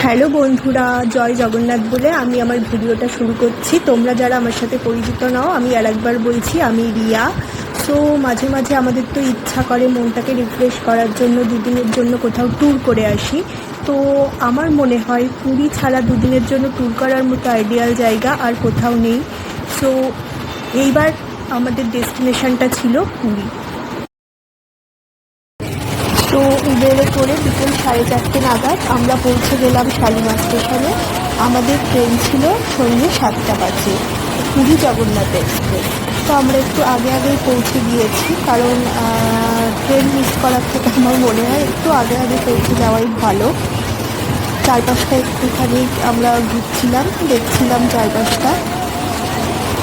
Hello বন্ধুরা, জয় জগন্নাথ বলে আমি আমার ভিডিওটা শুরু করছি। তোমরা যারা আমার সাথে পরিচিত নাও, আমি আরেকবার বলছি, আমি রিয়া। সো মাঝে মাঝে আমাদের তো ইচ্ছা করে মনটাকে রিফ্রেশ করার জন্য দুদিনের জন্য কোথাও ট্যুর করে আসি। তো আমার মনে হয় পুরী ছাড়া দুদিনের জন্য ট্যুর করার মতো আইডিয়াল জায়গা আর কোথাও নেই। সো এইবার আমাদের ডেস্টিনেশনটা ছিল পুরী। তো উবেরে করে বিকেল 4:30 নাগাদ আমরা পৌঁছে গেলাম শালিমার স্টেশনে। আমাদের ট্রেন ছিল সন্ধ্যে 7টা বাজে, পুরী জগন্নাথ এক্সপ্রেস। তো আমরা একটু আগে আগেই পৌঁছে গিয়েছি, কারণ ট্রেন মিস করার থেকে আমার মনে হয় একটু আগে আগে পৌঁছে যাওয়াই ভালো। চারপাশটা একটুখানি আমরা ঘুরছিলাম, দেখছিলাম চারপাশটা।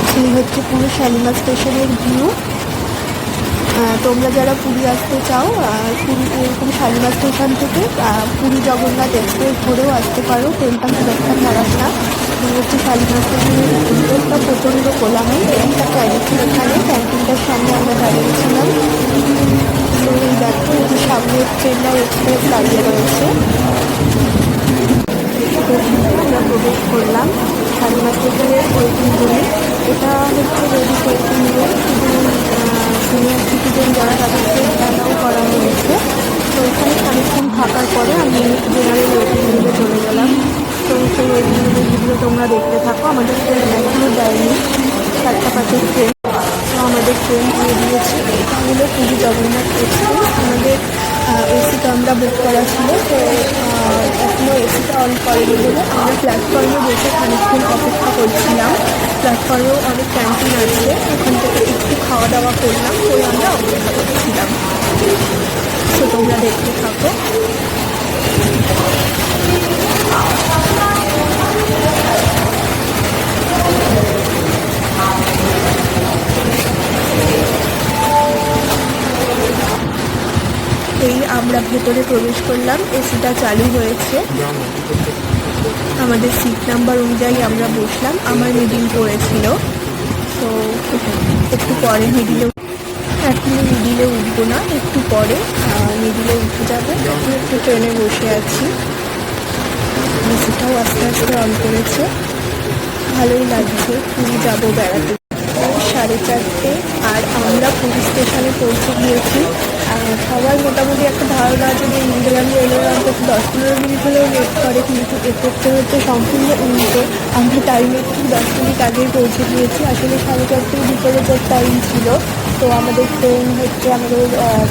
সেই হচ্ছে পুরো শালিমার স্টেশনের ভিউ। তোমরা যারা পুরী আসতে চাও, পুরী এরকম শালিমার স্টেশন থেকে পুরী জগন্নাথ এক্সপ্রেস ধরেও আসতে পারো। ট্রেনটা খুব একটা খারাপ না। হচ্ছে শালিমার স্টেশনের ভিতরটা প্রচণ্ড কোলাহল। ট্রেনটা ক্যান্টিন, এখানে ক্যান্টিনটার সামনে আমরা দাঁড়িয়েছিলাম। তো এই দেখো, এই যে সামনে চেন্নাই এক্সপ্রেস দাঁড়িয়ে রয়েছে। আমরা প্রবেশ করলাম শালিমার স্টেশনের ওয়েটিং রুমে। এটা হচ্ছে ready waiting room, senior citizen যারা তাদেরকে অ্যালাউ করা হয়েছে। তো এখানে খানিকক্ষণ থাকার পরে আমি জেনারেল ওয়েটিং রুমে চলে গেলাম। তো সেই ওয়েটিং রুমের ভিডিও তোমরা দেখতে থাকো। আমাদের ট্রেন এখনও দেয়নি, 7টা 5-এর ট্রেন। তো আমাদের ট্রেন দিয়ে দিয়েছে। এটা হলো পুরী জগন্নাথ এক্সপ্রেস। আমাদের এসিটা আমরা বুক করা ছিল, তো এখনও এসিটা অন করেনি বলে আমরা প্ল্যাটফর্মে বসে খানিকক্ষণ অপেক্ষা করছিলাম। প্ল্যাটফর্মেও অনেক ক্যান্টিন আছে, ওখান থেকে একটু খাওয়া দাওয়া করলাম, করে আমরা অপেক্ষা করছিলাম। তো তোমরা দেখতে থাকো। এই আমরা ভেতরে প্রবেশ করলাম, এসিটা চালু হয়েছে। আমাদের সিট নাম্বার অনুযায়ী আমরা বসলাম। আমার মিডিল পড়েছিল, তো একটু পরে মিডিলে, এখনো মিডিলে উঠবো না, একটু পরে মিডিলে উঠে যাবে। একটু ট্রেনে বসে আছি, এসিটাও আস্তে আস্তে অন করেছে। ভালোই লাগছে। পুরী যাবো বেড়াতে। 4:30, আর আমরা পুরী স্টেশনে পৌঁছে গিয়েছি। সবার মোটামুটি একটা ধারণা আছে যে ইন্ডিয়ান রেলের অন্তত 10-15 মিনিট হলেও লেট করে, কিন্তু এ করতে হতে সম্পূর্ণ উল্টো। আমরা টাইমে ঠিক 10 মিনিট আগেই পৌঁছে গিয়েছি। আসলে 4:30 ভিতরে যে টাইম ছিল। তো আমাদের ট্রেন হচ্ছে আমাদের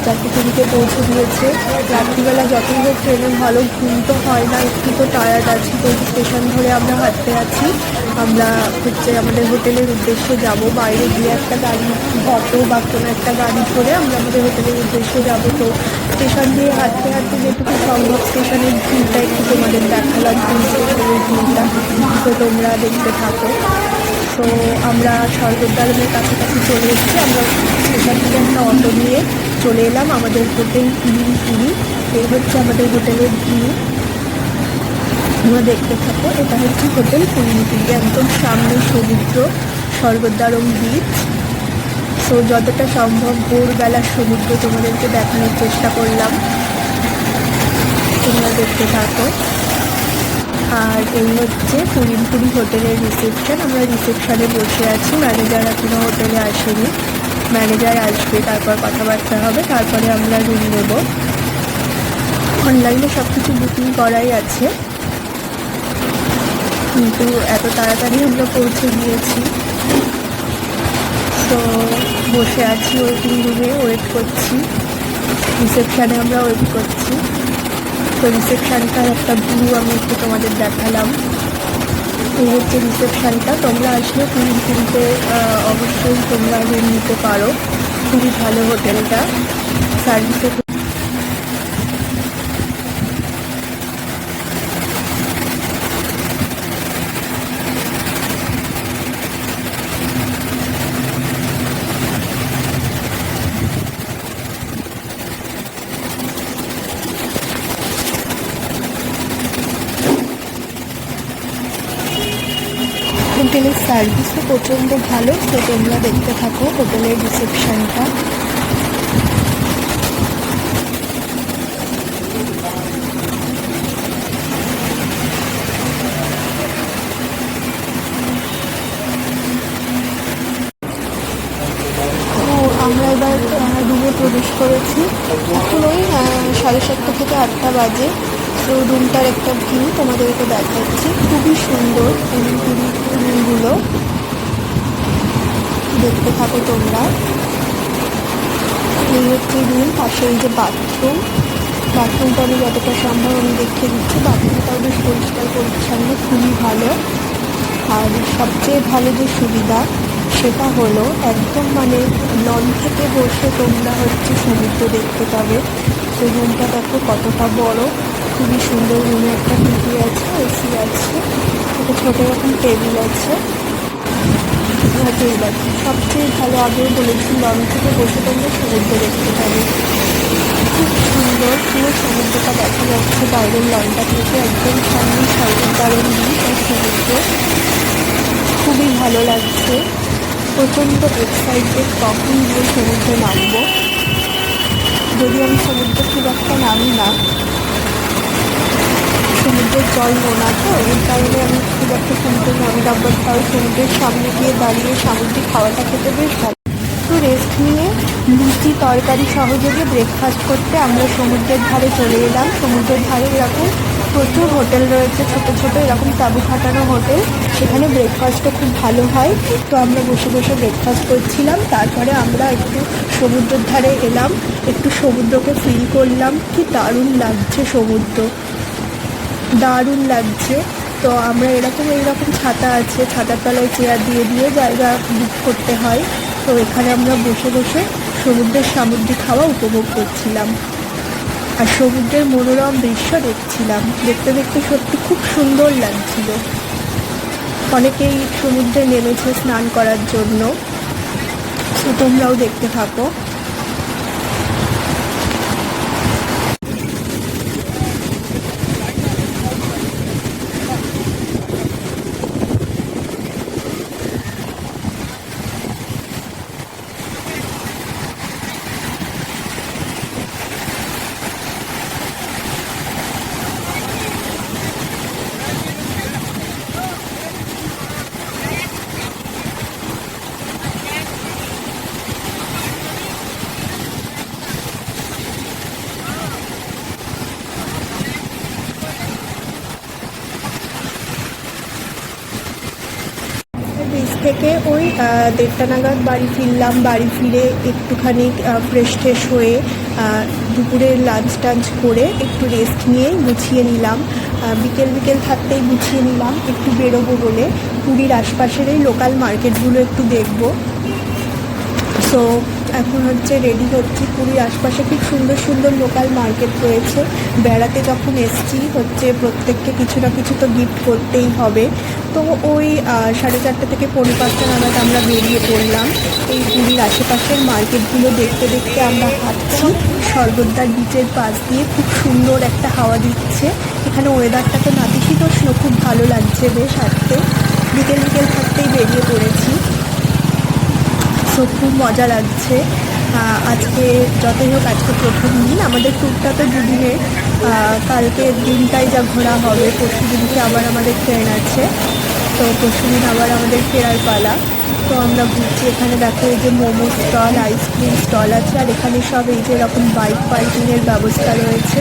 4:20 পৌঁছে দিয়েছে। রাত্রিবেলা যতই হোক ট্রেনে ভালো ঘুম তো হয় না, একটু তো টায়ার্ড আছি। তো স্টেশন ধরে আমরা হাঁটতে আছি। আমরা হচ্ছে আমাদের হোটেলের উদ্দেশ্যে যাব। বাইরে গিয়ে একটা গাড়ি, অটো বা কোনো একটা গাড়ি ধরে আমরা আমাদের হোটেলের উদ্দেশ্যে যাব। তো স্টেশন দিয়ে হাঁটতে হাঁটতে যেটুকু সম্ভব স্টেশনের ভিউটা একটু তোমাদের দেখালাম, পুরী স্টেশনের ভিউটা। তো তোমরা দেখতে থাকো। তো আমরা স্বর্গদ্বারের কাছাকাছি চলে এসেছি। আমরা স্টেশন থেকে একটা অটো নিয়ে চলে এলাম আমাদের হোটেল পুরী। এই হচ্ছে আমাদের হোটেলের ভিউ, তোমরা দেখতে থাকো। এটা হচ্ছে হোটেল পুরী, একদম সামনে সমুদ্র, স্বর্গদ্বারম বিচ। সো যতটা সম্ভব ভোরবেলার সমুদ্র তোমাদেরকে দেখানোর চেষ্টা করলাম, তোমরা দেখতে থাকো। আর এই হচ্ছে পুরী হোটেলের রিসেপশন। আমরা রিসেপশনে বসে আছি। ম্যানেজার এখনো হোটেলে আসেনি, ম্যানেজার আসবে, তারপর কথাবার্তা হবে, তারপরে আমরা রুম নেব। অনলাইনে সব কিছু বুকিং করাই আছে, কিন্তু এত তাড়াতাড়ি আমরা পৌঁছে গিয়েছি। তো বসে আছি ওয়েটিং রুমে, ওয়েট করছি। রিসেপশানে আমরা ওয়েট করছি। তো রিসেপশানটার একটা ভিউ আমি একটু তোমাদের দেখালাম। এই হচ্ছে রিসেপশানটা। তোমরা আসলে পুরীতে অবশ্যই তোমরা রুম নিতে পারো। খুবই ভালো হোটেলটা, সার্ভিসও হোটেলের সার্ভিসও প্রচণ্ড ভালো। তো তোমরা দেখতে থাকো হোটেলের রিসেপশানটা। বাজে। তো রুমটার একটা ভিউ তোমাদেরকে দেখাচ্ছি, খুবই সুন্দর রুমগুলো, দেখতে থাকো তোমরা। এই হচ্ছে রুম, পাশে এই যে বাথরুমটা আমি যতটা সম্ভব আমি দেখিয়ে দিচ্ছি। বাথরুমটাও বেশ পরিষ্কার পরিচ্ছন্ন, খুবই ভালো। আর সবচেয়ে ভালো যে সুবিধা সেটা হলো একদম মানে লন থেকে বসে তোমরা হচ্ছে সমুদ্র দেখতে পাবে। তো রুমটা দেখো কতটা বড়, খুবই সুন্দর। রুমে একটা টিভি আছে, এসি আছে, একটা ছোটো রকম টেবিল আছে। সবচেয়ে ভালো আগেও বলেছি, লন থেকে বসে তোমরা সমুদ্র দেখতে পাবে। খুব সুন্দর পুরো সমুদ্রটা দেখা যাচ্ছে বাইরের লনটা থেকে, একদম সামনে স্বর্গদ্বারের বিচ আর সমুদ্র। খুবই ভালো লাগছে, প্রচণ্ড এক্সাইটেড কখন গিয়ে সমুদ্রে নামবো। যদি আমি সমুদ্রে খুব একটা নামি না, সমুদ্রের জল নোনা তো, এর কারণে আমি খুব একটা সমুদ্রে নামি না, বাট তাও সমুদ্রের সামনে গিয়ে দাঁড়িয়ে সামুদ্রিক খাওয়াটা খেতে বেশ ভালো। একটু রেস্ট নিয়ে লুচি তরকারি সহযোগে ব্রেকফাস্ট করতে আমরা সমুদ্রের ধারে চলে এলাম। সমুদ্রের ধারে এরকম প্রচুর হোটেল রয়েছে, ছোট ছোট এরকম তাঁবু খাটানো হোটেল, সেখানে ব্রেকফাস্টও খুব ভালো হয়। তো আমরা বসে বসে ব্রেকফাস্ট করছিলাম, তারপরে আমরা একটু সমুদ্রের ধারে এলাম, একটু সমুদ্রকে ফিল করলাম। কি দারুণ লাগছে সমুদ্র, দারুণ লাগছে। তো আমরা এইরকম ছাতা আছে, ছাতার তলায় চেয়ার দিয়ে দিয়ে জায়গা বুক করতে হয়। তো এখানে আমরা বসে বসে সমুদ্রের সামুদ্রিক হাওয়া উপভোগ করছিলাম আর সমুদ্রের মনোরম দৃশ্য দেখছিলাম। দেখতে দেখতে সত্যি খুব সুন্দর লাগছিল। অনেকেই সমুদ্রে নেমেছে স্নান করার জন্য, তো তোমরাও দেখতে থাকো। বিচ থেকে ওই 1:30 নাগাদ বাড়ি ফিরলাম। বাড়ি ফিরে একটুখানি ফ্রেশ ট্রেশ হয়ে দুপুরের লাঞ্চ টাঞ্চ করে একটু রেস্ট নিয়ে গুছিয়ে নিলাম। বিকেল থাকতেই গুছিয়ে নিলাম, একটু বেরোবো বলে। পুরীর আশপাশের এই লোকাল মার্কেটগুলো একটু দেখবো। সো এখন হচ্ছে রেডি হচ্ছি। পুরীর আশপাশে খুব সুন্দর সুন্দর লোকাল মার্কেট রয়েছে। বেড়াতে যখন এসছি হচ্ছে প্রত্যেককে কিছু না কিছু তো গিফট করতেই হবে। তো ওই 4:30 থেকে 4:45 নাগাদ আমরা বেরিয়ে পড়লাম। এই পুরীর আশেপাশের মার্কেটগুলো দেখতে দেখতে আমরা হাঁটছি স্বর্গদ্বার বিচের পাশ দিয়ে। খুব সুন্দর একটা হাওয়া দিচ্ছে এখানে, ওয়েদারটা তো নাতিশীতোষ্ণ, খুব ভালো লাগছে বেশ হাঁটতে। বিকেল থাকতেই বেরিয়ে পড়েছি, সো খুব মজা লাগছে। আজকে যতই হোক আজকে প্রথম দিন আমাদের ট্যুরটা, তো দুদিনের। কালকে দিনটাই যা ঘোরা হবে, পরশু দিনকে আবার আমাদের ট্রেন আছে, তো পরশু দিন আবার আমাদের ফেরার পালা। তো আমরা ঘুরছি, এখানে দেখো এই যে মোমো স্টল, আইসক্রিম স্টল আছে, আর এখানে সব এই যে এরকম বাইক পার্কিংয়ের ব্যবস্থা রয়েছে,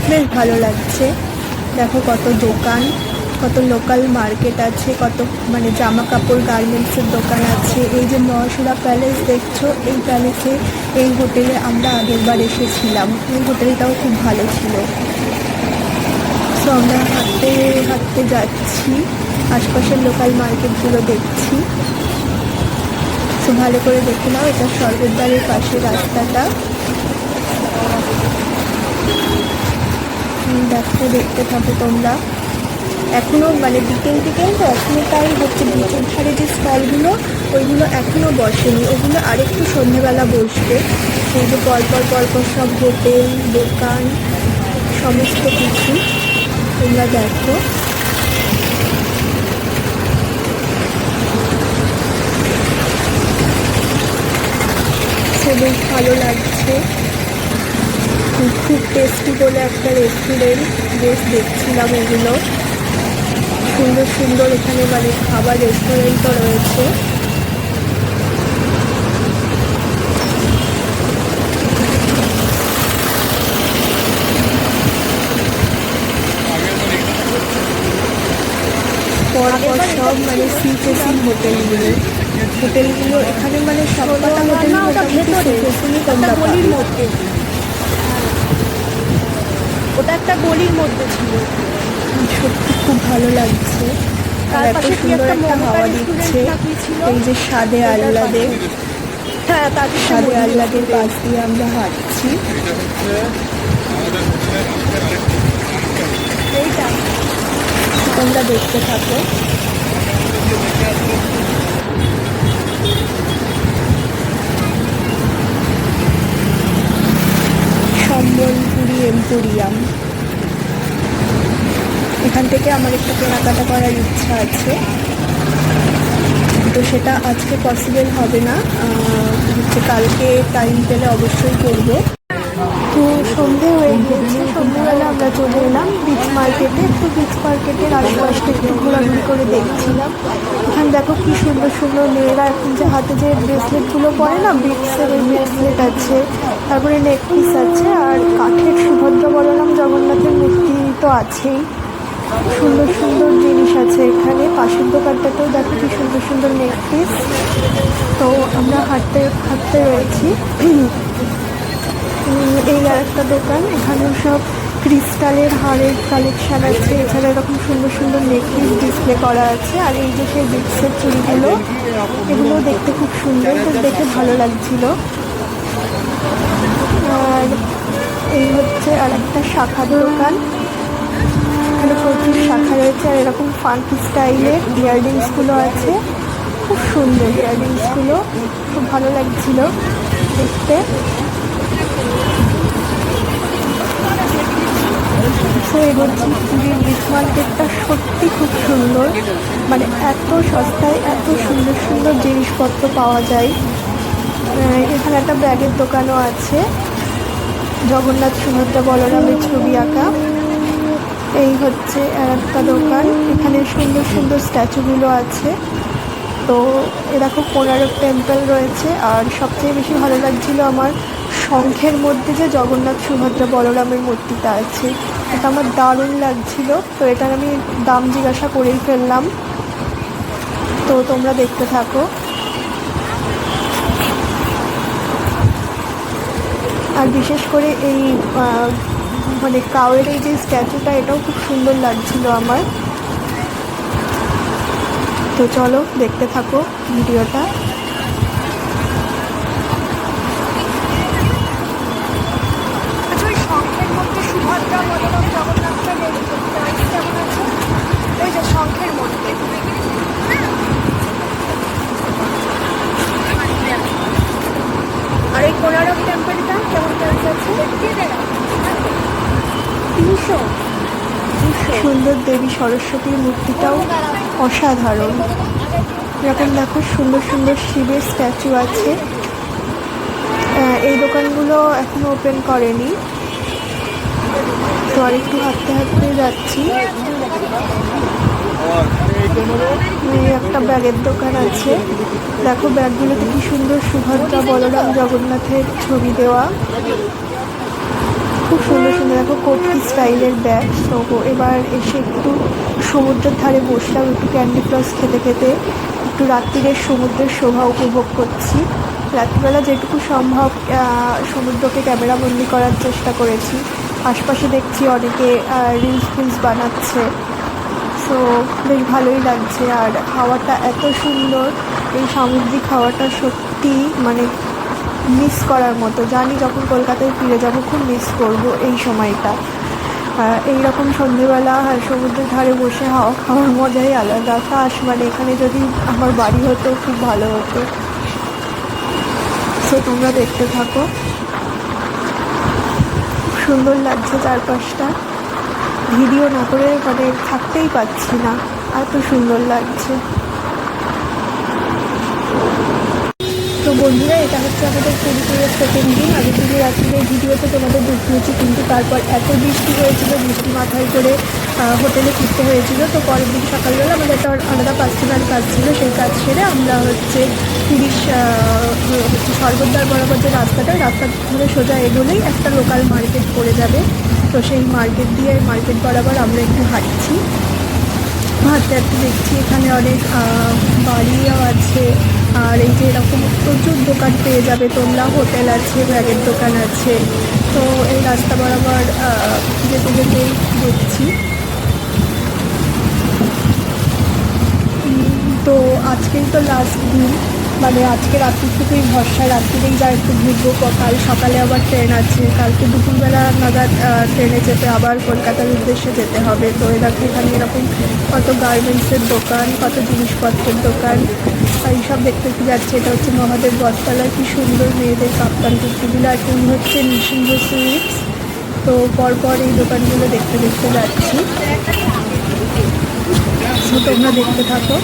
বেশ ভালো লাগছে। দেখো কত দোকান, কত লোকাল মার্কেট আছে, কত মানে জামা কাপড় গার্মেন্টসের দোকান আছে। এই যে মহাশূরা প্যালেস দেখছো, এই প্যালেসে এই হোটেলে আমরা আগেরবার এসেছিলাম, এই হোটেলটাও খুব ভালো ছিল। সো আমরা হাঁটতে যাচ্ছি, আশপাশের লোকাল মার্কেটগুলো দেখছি। সো ভালো করে দেখে নাও, এটা স্বর্গদ্বারের পাশে রাস্তাটা। দেখতে থাকো তোমরা। এখনও মানে বিকেল তো এখনও তাই হচ্ছে। বিচের ধারে যে স্টলগুলো ওইগুলো এখনও বসেনি, ওগুলো আরেকটু সন্ধ্যেবেলা বসবে। সেই যে পরপর সব হোটেল দোকান সমস্ত কিছু তোমরা দেখো। বেশ ভালো লাগছে। খুব টেস্টি বলে একটা রেস্টুরেন্ট, বেশ দেখছিলাম ওগুলো। সুন্দর এখানে মানে খাবার রেস্টুরেন্টও রয়েছে। সব মানে সি ফেসিং হোটেলগুলো এখানে মানে সবকটা হোটেল মোটামুটি সি ফেসিংই তোমরা পাবে। ওটা একটা গলির মধ্যে ছিল। সত্যি খুব ভালো লাগছে, আর এত সুন্দর একটা হাওয়া দিচ্ছে। এই যে স্বাদে আহ্লাদে, হ্যাঁ তাদের স্বাদে আহ্লাদের পাশ দিয়ে আমরা হাঁটছি। এইটা তোমরা দেখতে থাকো। সম্বলপুরি এম্পোরিয়াম, এখান থেকে আমার একটু কেনাকাটা করার ইচ্ছা আছে, তো সেটা আজকে পসিবল হবে না, হচ্ছে কালকে টাইম পেলে অবশ্যই করবো। তো সন্ধে হয়ে গিয়েছে, সন্ধ্যেবেলা আমরা চলে এলাম বিচ মার্কেটে। একটু বিচ মার্কেটের আশেপাশটা একটু ঘোরাঘুরি করে দেখছিলাম। এখানে দেখো কি সুন্দর সুন্দর মেয়েরা এখন যে হাতে যে ব্রেসলেটগুলো পরে না, বিটসের ওই ব্রেসলেট আছে, তারপরে নেক পিস আছে, আর কাঠের সুভদ্রা বলরাম জগন্নাথের মূর্তি তো আছেই। সুন্দর সুন্দর জিনিস আছে এখানে। পাশের দোকানটাতেও দেখো কি সুন্দর সুন্দর নেক পিস। তো আমরা হাঁটতে হাঁটতে রয়েছি। এই আর একটা দোকান, এখানেও সব ক্রিস্টালের হারের কালেকশান আছে, এছাড়া এরকম সুন্দর সুন্দর নেকপিস ডিসপ্লে করা আছে। আর এই যে সেই বিটসের চুড়িগুলো, এগুলো দেখতে খুব সুন্দর, তো দেখে ভালো লাগছিল। আর এই হচ্ছে আর একটা শাখার দোকান, এখানে প্রচুর শাখা রয়েছে। আর এরকম ফাঙ্কি স্টাইলের ইয়াররিংসগুলো আছে, খুব সুন্দর ইয়াররিংসগুলো, খুব ভালো লাগছিল দেখতে। সো এগোচ্ছি। পুরীর বিচ মার্কেটটা সত্যি খুব সুন্দর, মানে এত সস্তায় এত সুন্দর সুন্দর জিনিসপত্র পাওয়া যায়। এখানে একটা ব্যাগের দোকানও আছে, জগন্নাথ সুভদ্রা বলরামের ছবি আঁকা। এই হচ্ছে আর একটা দোকান, এখানে সুন্দর সুন্দর স্ট্যাচুগুলো আছে। তো এরকম কোণারক টেম্পল রয়েছে। আর সবচেয়ে বেশি ভালো লাগছিল আমার শঙ্খের মধ্যে যে জগন্নাথ সুভদ্রা বলরামের মূর্তিটা আছে, এটা আমার দারুণ লাগছিল। তো এটার আমি দাম জিজ্ঞাসা করেই ফেললাম, তো তোমরা দেখতে থাকো। আর বিশেষ করে এই মানে কাউয়ের এই যে স্ট্যাচুটা, এটাও খুব সুন্দর লাগছিল আমার। তো চলো দেখতে থাকো ভিডিওটা। শঙ্খের মধ্যে সুভদ্রা বলরাম জগন্নাথটা কেমন আছে, ওই যে শঙ্খের মধ্যে। আর এই কোণারক টেম্পলটা কেমন প্রাইস আছে? 300। সুন্দর দেবী সরস্বতীর মূর্তিটাও অসাধারণ। এরকম দেখো সুন্দর সুন্দর শিবের স্ট্যাচু আছে। এই দোকানগুলো এখনো ওপেন করেনি, তো আর একটু হাঁটতে হাঁটতে যাচ্ছি। এই একটা ব্যাগের দোকান আছে, দেখো ব্যাগগুলোতে কি সুন্দর সুভদ্রা বলরাম জগন্নাথের ছবি দেওয়া, খুব সুন্দর সুন্দর। দেখো কোটকি স্টাইলের ব্যাগ। তো এবার এসে একটু সমুদ্রের ধারে বসলাম, একটু ক্যান্ডি ফ্লাস খেতে খেতে একটু রাত্রিরের সমুদ্রের শোভা উপভোগ করছি। রাত্রিবেলা যেটুকু সম্ভব সমুদ্রকে ক্যামেরাবন্দি করার চেষ্টা করেছি। আশপাশে দেখছি অনেকে রিলস বানাচ্ছে, সো বেশ ভালোই লাগছে। আর হাওয়াটা এত সুন্দর, এই সামুদ্রিক হাওয়াটা সত্যি মানে মিস করার মতো। জানি যখন কলকাতায় ফিরে যাব খুব মিস করব এই সময়টা। এইরকম সন্ধেবেলা সমুদ্রের ধারে বসে হাওয়া খাওয়ার মজাই আলাদা। কাশ মানে এখানে যদি আমার বাড়ি হতো খুব ভালো হতো। সো তোমরা দেখতে থাকো, খুব সুন্দর লাগছে চারপাশটা। ভিডিও না করে মানে থাকতেই পারছি না, এত সুন্দর লাগছে। তো বন্ধুরা, এটা হচ্ছে আমাদের পুরী ট্যুরের সেকেন্ড দিন। আগের দিনের রাত্রির ভিডিওতে তোমাদের দেখিয়েছি, কিন্তু তারপর এত বৃষ্টি হয়েছিল, বৃষ্টি মাথায় করে হোটেলে ফিরতে হয়েছিল। তো পরের দিন সকালবেলা আমাদের একটা আলাদা পার্সোনাল কাজ ছিল, সেই কাজ সেরে আমরা হচ্ছে স্বর্গদ্বার বরাবর যে রাস্তা ধরে সোজা এগোলেই একটা লোকাল মার্কেট পড়ে যাবে। তো সেই মার্কেট বরাবর আমরা একটু হাঁটছি। হাঁটতে হাঁটতে দেখছি এখানে অনেক বাড়িও আছে। আর এই যে এরকম প্রচুর দোকান পেয়ে যাবে তোমরা, হোটেল আছে, ব্যাগের দোকান আছে। তো এই রাস্তা বরাবর যেতে যেতে দেখছি। তো আজকেই তো লাস্ট দিন, মানে আজকে রাত্রিটুকুই ভরসা, রাত্রিরেই যা একটু ঘুরবো। কাল সকালে আবার ট্রেন আছে, কালকে দুপুরবেলা নাগাদ ট্রেনে চেপে আবার কলকাতার উদ্দেশ্যে যেতে হবে। তো এরকম এখানে এরকম কত গার্মেন্টসের দোকান, কত জিনিসপত্রের দোকান, এইসব দেখতে দেখতে যাচ্ছে। এটা হচ্ছে মহাদেব বস্ত্রালয়, কি সুন্দর মেয়েদের কাপ্তান কুর্তিগুলো। আর এই হচ্ছে নৃসিংহ সুইটস। তো পরপর এই দোকানগুলো দেখতে দেখতে যাচ্ছি। তো তোমরা দেখতে থাকো।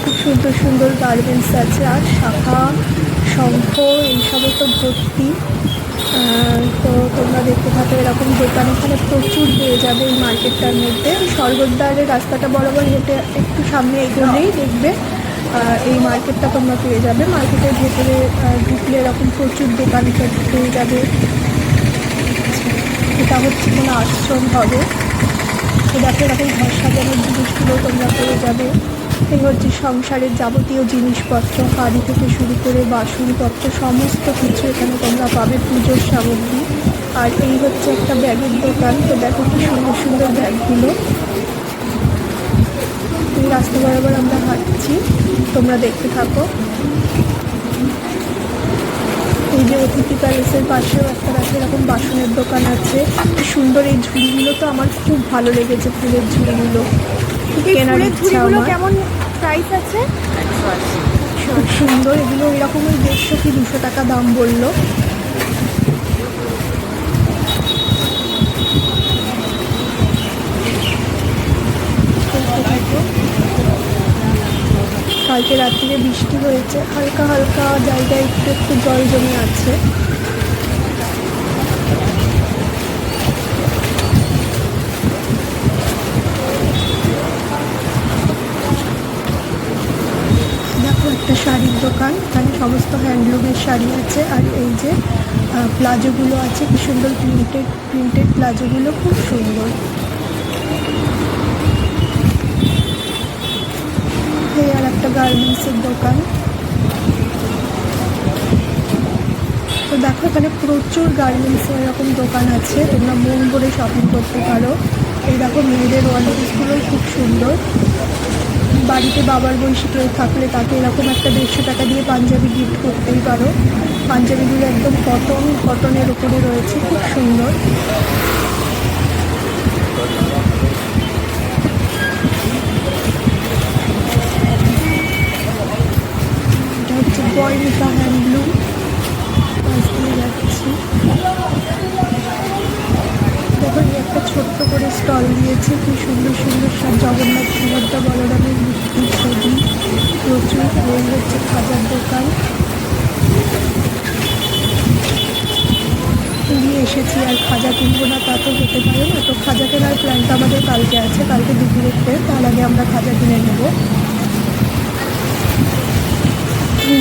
খুব সুন্দর সুন্দর গার্মেন্টস আছে, আর শাখা শঙ্খ এইসবে তো ভর্তি। তো তোমরা দেখতে থাকো। এরকম দোকান এখানে প্রচুর পেয়ে যাবে এই মার্কেটটার মধ্যে। স্বর্গদ্বারের রাস্তাটা বরাবর হেঁটে একটু সামনে এগোলেই দেখবে এই মার্কেটটা তোমরা পেয়ে যাবে। মার্কেটের ভেতরে ঢুকলে এরকম প্রচুর দোকান পেয়ে যাবে। এটা হচ্ছে কোনো আশ্রম হবে। তো দেখো এরকম ঘর সাজানোর জিনিসগুলো তোমরা পেয়ে যাবে। এই হচ্ছে সংসারের যাবতীয় জিনিসপত্র, হাঁড়ি থেকে শুরু করে বাসনপত্র সমস্ত কিছু এখানে তোমরা পাবে, পুজোর সামগ্রী। আর এই হচ্ছে একটা ব্যাগের দোকান। তো দেখো কি সুন্দর সুন্দর ব্যাগগুলো। এই রাস্তা বরাবর আমরা হাঁটছি, তোমরা দেখতে থাকো। এই যে অতিথি প্যালেসের পাশেও একটা রাস্তা এরকম বাসনের দোকান আছে। সুন্দর এই ঝুড়িগুলো তো আমার খুব ভালো লেগেছে, ফুলের ঝুড়িগুলো কেনার ইচ্ছা আমার। কেমন প্রাইস আছে? খুব সুন্দর এগুলো। এরকম ওই 150 কি 200 টাকা দাম বললো। কালকে রাত্রিরে বৃষ্টি হয়েছে, হালকা হালকা জায়গায় একটু একটু জল জমে আছে। দেখো একটা শাড়ির দোকান, এখানে সমস্ত হ্যান্ডলুমের শাড়ি আছে। আর এই যে প্লাজোগুলো আছে, কি সুন্দর প্রিন্টেড প্লাজোগুলো, খুব সুন্দর। এই আর একটা গার্মেন্টসের দোকান। তো দেখো এখানে প্রচুর গার্মেন্টসের এরকম দোকান আছে, তোমরা মন করে শপিং করতে পারো। এই দেখো মেয়েদের ওয়ালেটসগুলো খুব সুন্দর। বাড়িতে বাবার বয়সী কেউ থাকলে তাকে এরকম একটা 150 টাকা দিয়ে পাঞ্জাবি গিফট করতেই পারো। পাঞ্জাবিগুলো একদম কটনের উপরে রয়েছে, খুব সুন্দর। এটা হচ্ছে বয়নিকা হ্যান্ডলুম, দিয়ে যাচ্ছি। দেখো একটা ছোট্ট করে স্টল দিয়েছে, কি সুন্দর সুন্দর সব জগন্নাথ সুভদ্রা বলরামের মূর্তির ছবি প্রচুর। এই হচ্ছে খাজার দোকান। নিয়ে এসেছি, আর খাজা কিনবো না তা তো হতে পারে না। তো খাজা কেনার প্ল্যানটা আমাদের কালকে আছে, কালকে দুপুরের ট্রেন, তার আগে আমরা খাজা কিনে নেবো।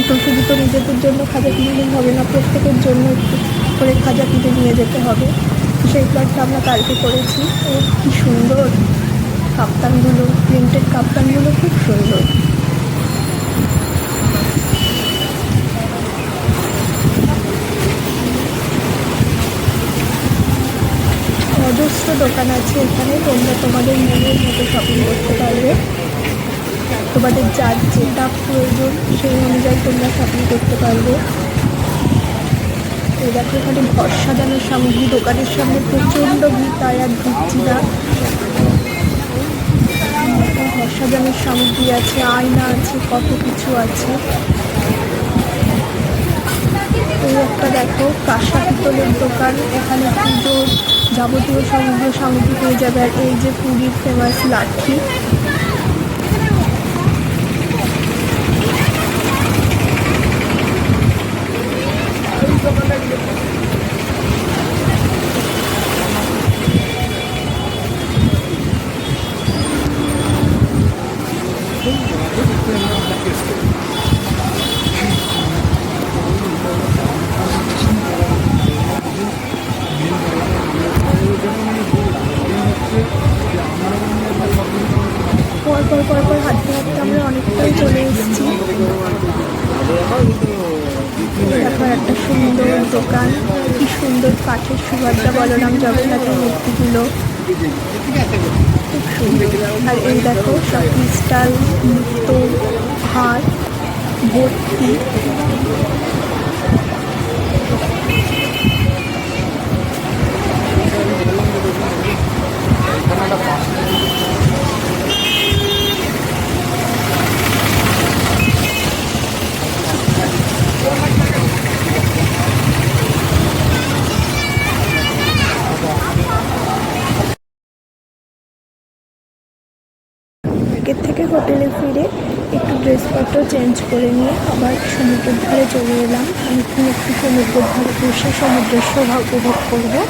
তো শুধু তো নিজেদের জন্য খাজা কিনলে হবে না, প্রত্যেকের জন্য একটু করে খাজা কিনে নিয়ে যেতে হবে। সেই প্ল্যানটা আমরা কালকে করেছি। ও কী সুন্দর কাপ্তানগুলো, প্রিন্টেড কাপ্তানগুলো খুব সুন্দর। অজস্র দোকান আছে এখানে, তোমরা তোমাদের মনের মতো শপিং করতে পারবে। তোমাদের যার যেটা প্রয়োজন সেই অনুযায়ী তোমরা শপিং করতে পারবে। এই দেখো এখানে ঘর সাজানোর সামগ্রী, দোকানের সামনে প্রচণ্ড ভিড়, তাই আর ঢুকছি না। ঘর সাজানোর সামগ্রী আছে, আয়না আছে, কত কিছু আছে। এই একটা দেখো কাঁসা পিতলের দোকান, এখানে পুজোর যাবতীয় সমগ্র সামগ্রী পেয়ে যাবে। আর এই যে পুরীর ফেমাস লাঠি। পরপর হাঁটতে হাঁটতে আমরা অনেকটাই চলে এসেছি। দেখো একটা সুন্দর দোকান, কি সুন্দর কাঠের সুভদ্রা বলরাম জগন্নাথের মূর্তিগুলো, খুব সুন্দর। আর এই দেখো সব ক্রিস্টাল মুক্ত হার ভর্তি। মার্কেট থেকে হোটেলে ফিরে একটু ড্রেসপত্র চেঞ্জ করে নিয়ে আবার সমুদ্রের ধারে চলে এলাম। অনেকক্ষণ একটু সমুদ্রের ধারে বসে সমুদ্রের শোভা উপভোগ করবো,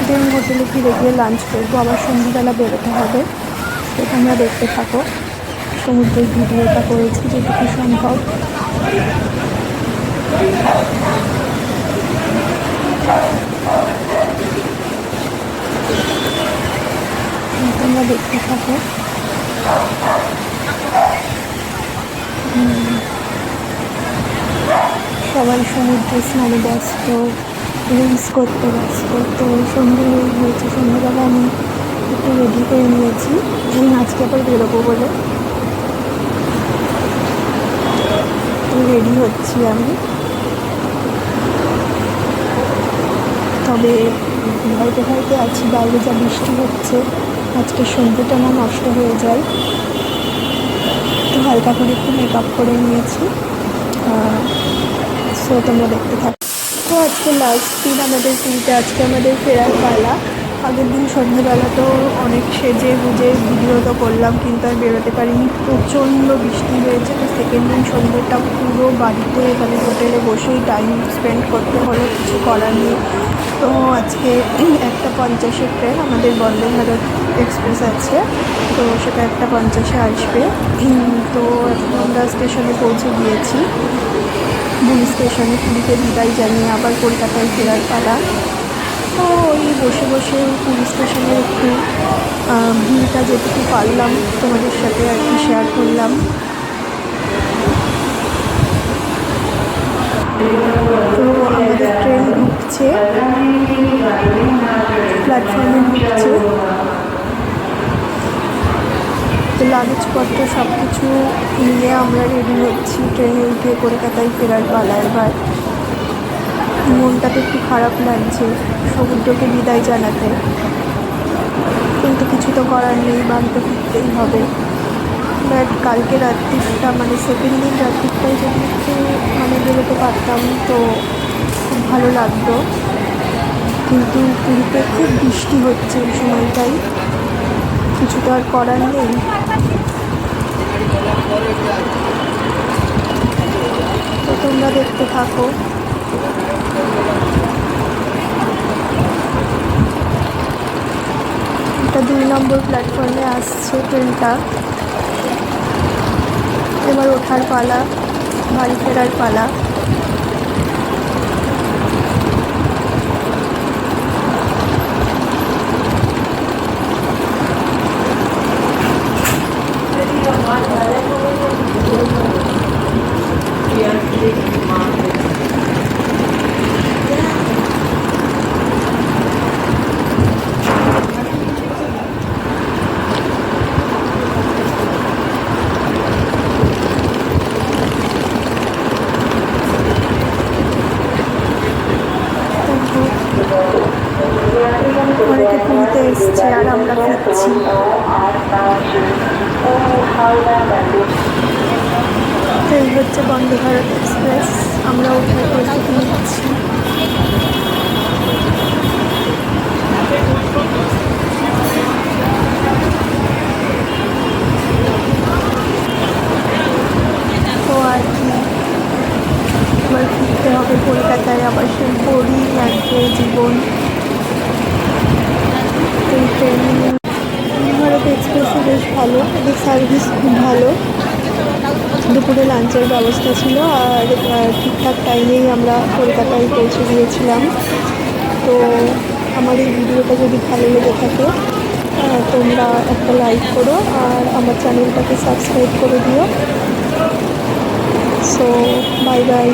দেন হোটেলে ফিরে গিয়ে লাঞ্চ করবো, আবার সন্ধ্যাবেলা বেরোতে হবে। তো তোমরা দেখতে থাকো, সমুদ্রের ভিডিওটা করেছি যেটুকু সম্ভব। তোমরা দেখতে থাকো। সবাই সমুদ্রে স্নানে ব্যস্ত, রিলস করতে ব্যস্ত। তো সন্ধ্যে হয়েছে, সন্ধ্যাবেলা আমি একটু রেডি করে নিয়েছি, আজকে আবার বেরোবো বলে। তো রেডি হচ্ছি আমি, তবে ভয়তে ভয়তে আছি, বাইরে যা বৃষ্টি হচ্ছে আজকে সন্ধ্যেটা না নষ্ট হয়ে যায়। তো হালকা করে একটু মেকআপ করে নিয়েছি। সো তোমরা দেখতে থাকো। তো আজকে লাস্ট দিন আমাদের পুরীতে, আজকে আমাদের ফেরার পালা। আগের দিন সন্ধ্যেবেলা তো অনেক সেজে গুজে ভিডিও তো করলাম, কিন্তু আর বেরোতে পারিনি, প্রচণ্ড বৃষ্টি হয়েছে। তো সেকেন্ড দিন সন্ধ্যেটা পুরো বাড়িতে মানে হোটেলে বসেই টাইম স্পেন্ড করতে হলো, কিছু করার নেই। তো আজকে 1:50 ট্রেন, আমাদের বন্দে ভারত এক্সপ্রেস আছে, তো সেটা 1:50 আসবে। তো এখন আমরা স্টেশনে পৌঁছে গিয়েছি, পুরী স্টেশনে। পুরীতে বিদায় জানিয়ে আবার কলকাতায় ফেরার পালা। তো ওই বসে বসে পুরী স্টেশনে একটু ভিড়টা যেটুকু পারলাম তোমাদের সাথে আর কি শেয়ার করলাম। তো আমাদের ট্রেন ঢুকছে, প্ল্যাটফর্মে ঢুকছে। তো লাগেজপত্র সব কিছু নিয়ে আমরা রেডি হচ্ছি, ট্রেনে উঠে কলকাতায় ফেরার পালা। এবার মনটা তো একটু খারাপ লাগছে সমুদ্রকে বিদায় জানাতে, কিন্তু কিছু তো করার নেই, বাড়িতে ফিরতেই হবে। বাট কালকে রাত্রিটা মানে সেকেন্ড দিন রাত্রিটাই যদি একটু মানে বেরোতে পারতাম তো খুব ভালো লাগতো, কিন্তু পুরীতে খুব বৃষ্টি হচ্ছে এই সময়টাই, কিছু তো আর করার নেই। তো তোমরা দেখতে থাকো। এটা 2 নম্বর প্ল্যাটফর্মে আসছে ট্রেনটা। এবার ওঠার পালা, বাড়ি ফেরার পালা। অনেকে পুরীতে এসছে আর আমরা ফিরছি। এই হচ্ছে বন্দে ভারত এক্সপ্রেস, আমরা ওঠার প্রস্তুতি নিচ্ছি। তো আর কি, এবার ফিরতে হবে কলকাতায়, আবার সেই বোরিং একঘেয়ে জীবন। এই ট্রেন ভারত এক্সপ্রেসে বেশ ভালো, এদের সার্ভিস খুব ভালো। দুপুরে লাঞ্চের ব্যবস্থা ছিল আর ঠিকঠাক টাইমেই আমরা কলকাতায় পৌঁছে গিয়েছিলাম। তো আমার এই ভিডিওটা যদি ভালো লেগে থাকে তোমরা একটা লাইক করো আর আমার চ্যানেলটাকে সাবস্ক্রাইব করে দিও। So bye bye.